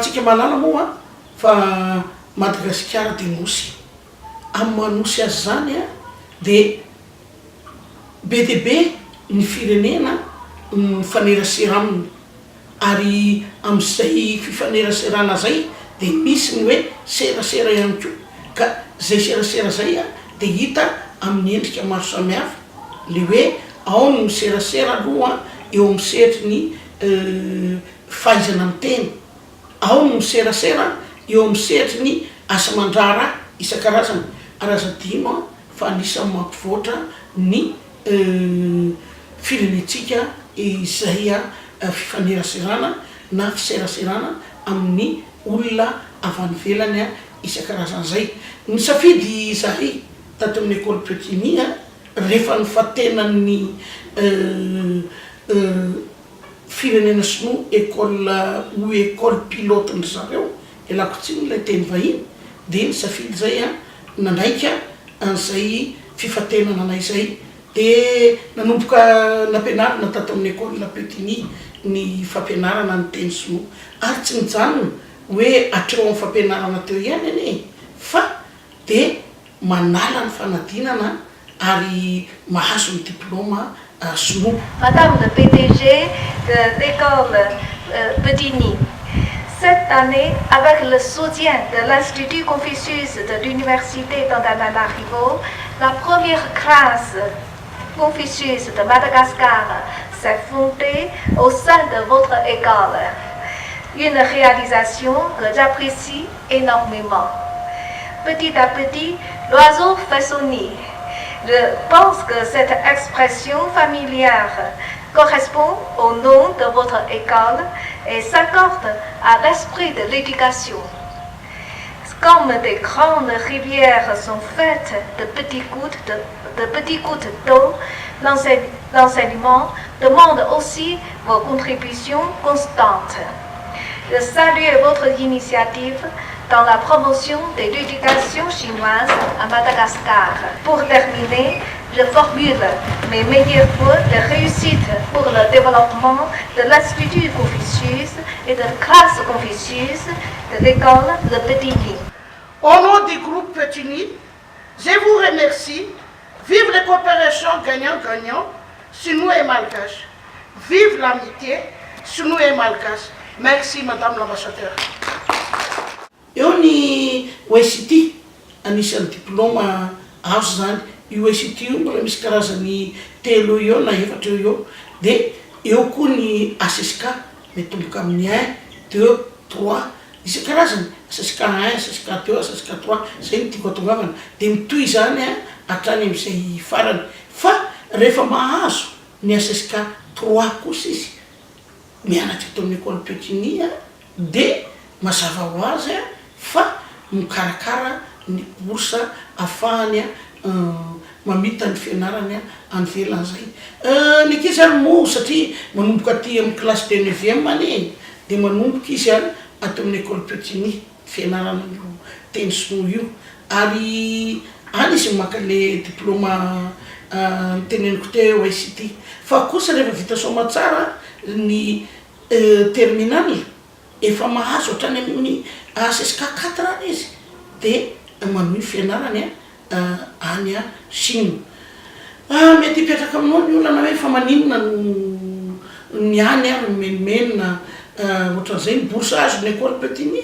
atsika malala moa fa Madagasikara de nosy amanosy azy zany a de be de be ny firenena mifanerasera aminy ary am'izay fifaneraserana zay de misy ny hoe serasera ihany ko ka zay serasera zay a de hita amin'ny endrika maro samihafa le hoe ao no miserasera aloha eo amin'ny sehatry ny fahaizana miteny, ao no miserasera eo amin'ny sehatry ny asa mandrara isan-karazany ary aza dino fa anisan'ny mampivoatra ny firenetsika izay fifaneraserana na fiseraserana amin'ny olona avy any ivelany isan-karazany zay. Ny safidy zahay tato amin'ny école Petit-Ny rehefa ny fatenan'ny firenena sinoa école pilote ny zareo elako tsiny lay teny vahiny de ny safidy zay nandraika an'izay fifatenana anay zay de nanomboka nampianarana tato amin'ny école Petit-Ny ny fampianarana ny teny sinoa ary tsy mijanona hoe atreo amin'ny fampianarana teo ihany ane fa de manala ny fanadinana ary mahazo ny diplôme sinoa. Madame le PDG de l'école Petit-Ny, cette année, avec le soutien de l'Institut Confucius de l'Université d'Antananarivo, la première classe Confucius de Madagascar s'est fondée au sein de votre école. Une réalisation que j'apprécie énormément. Petit à petit, l'oiseau fait son nid. Je pense que cette expression familière correspond au nom de votre école et s'accorde à l'esprit de l'éducation. Comme des grandes rivières sont faites de petits gouttes d'eau, l'enseignement demande aussi vos contributions constantes. Je salue votre initiative dans la promotion de l'éducation chinoise à Madagascar. Pour terminer, je formule mes meilleurs vœux de réussite pour le développement de l'Institut Confucius et de la classe Confucius de l'école de Petit-Ny. Au nom du groupe Petit-Ny, je vous remercie. Vive les coopérations gagnant-gagnant, sinois et malgache. Vive l'amitié, sinois et malgache. Merci Madame l'ambassadeur. Eo ny OST anisan'ny diplôme azo zany. Io OST io mbola misy karazany telo eo na efatra eo de eo koa ny ACSK mitomboka amin'ny 1, 2, 3 isan-karazany ACSK 1, ACSK 2, ACSK 3 zay ny tiako atongavana de mitohy zany hatrany amin'izay farany fa rehefa mahazo ny ACSK 3 kosa izy mianatra eto amin'ny école Petit-Ny de mazava ho azy fa mikarakara ny bourse afahany mamita ny fianarany any velan'izay. Ny ankizy any moa satria manomboka aty amin'ny classe de 9e ane de manomboka izy ato amin'ny école Petit-Ny fianarana io teny sinoa io ary any izy maka le diplôme teneniko teo OST fa kosa rehefa vita soma tsara ny terminal efa mahazo hatrany amin'ny ACSK 4 any izy de manohy fianarany any Chine. Mety hipetraka aminao ny olana hoe fa maninona ny any ary menomenona ohatran'izay ny bourse azo ny école Petit-Ny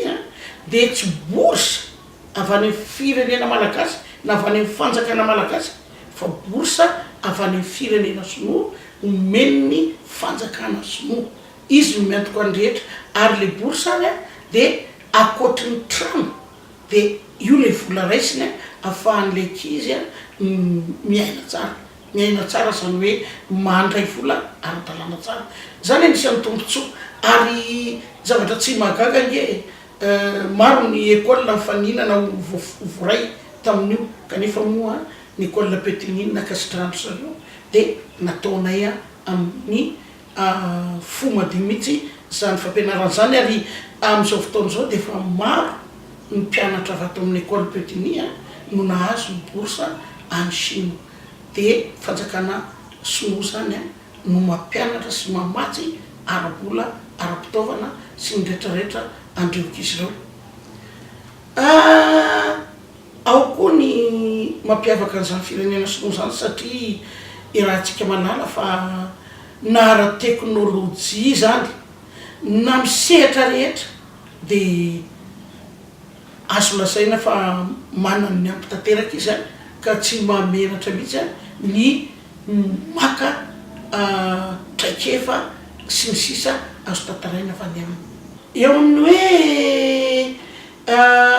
de tsy bourse avy any firenena malagasy na avy any fanjakana malagasy fa bourse avy any firenena sinoa omen'ny fanjakana sinoa. Izy no miantoko any rehetra ary le bourse any de akoatrin'ny trano de io le vola raisiny ahafahan'le ankizy miaina tsara zany hoe mandray vola ara-dalàna tsara zany anisan'ny tombontsoa ary zavatra tsy mahagaga nge maro ny école mifaninana voray tamin'io kanefa moa ny école Petit-Ny nakasitrano zareo de nataonay amin'ny fomady mihitsy zany fampianarana zany ary amin'izao fotoana zao de efa maro ny mpianatra avy ato amin'ny école Petit-Ny no nahazo ny bourse any Chine de fanjakana sinoa zany no mampianatra sy mamatsy ara-bola ara-pitaovana sy ny rehetrarehetra andreoka izy ireo. Ao koa ny mampiavaka an'izany firenena sinoa zany satria irahantsika manala fa na ara-teknôlôjia zany na misehatra rehetra de azo lazaina fa manany ny ampy tanteraka izy a ka tsy mameratra mihitsy a ny maka traikefa sy ny sisa azo tantaraina fa ny aminy. Eo amin'ny hoe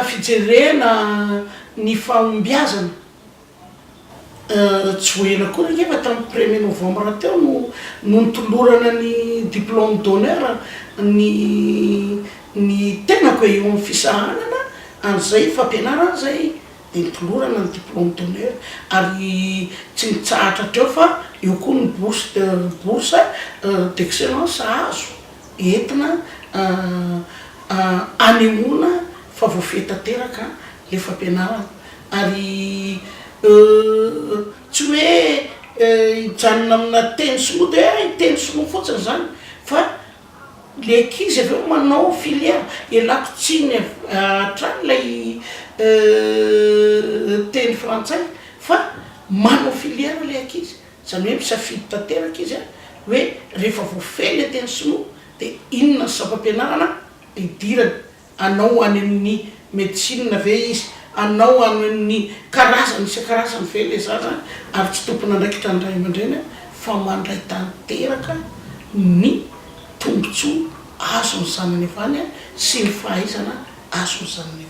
fijerena ny fahombiazana tsy hoena koa rehefa tamin'ny 1er novembre teo no nitolorana ny diplôme d'honneur ny tenako eo amin'ny fisahanana an'izay fampianarana zay de nitolorana ny diplôme d'honneur ary tsy nitsahatra treo fa eo koa ny bourse d'excellence azo entina anehoana fa voafehy tanteraka le fampianarana ary tsy hoe hijanona amina teny sinoa de teny sinoa fotsiny zany fa le ankizy aveo manao filière ialako tsiny hatrany lay teny frantsay fa manao filière le ankizy zany hoe misafidy tanteraka izy a hoe rehefa voafehy le teny sinoa de inona ny zava-pianarana idirany anao any amin'ny médecine ve izy anao any amin'ny karazany isan-karazany ve le zaza ary tsy tompona andraikitra ny ray aman-dreny fa mandray tanteraka ny tombotsoa azo ny zanany avany sy ny fahaizana azo ny zanany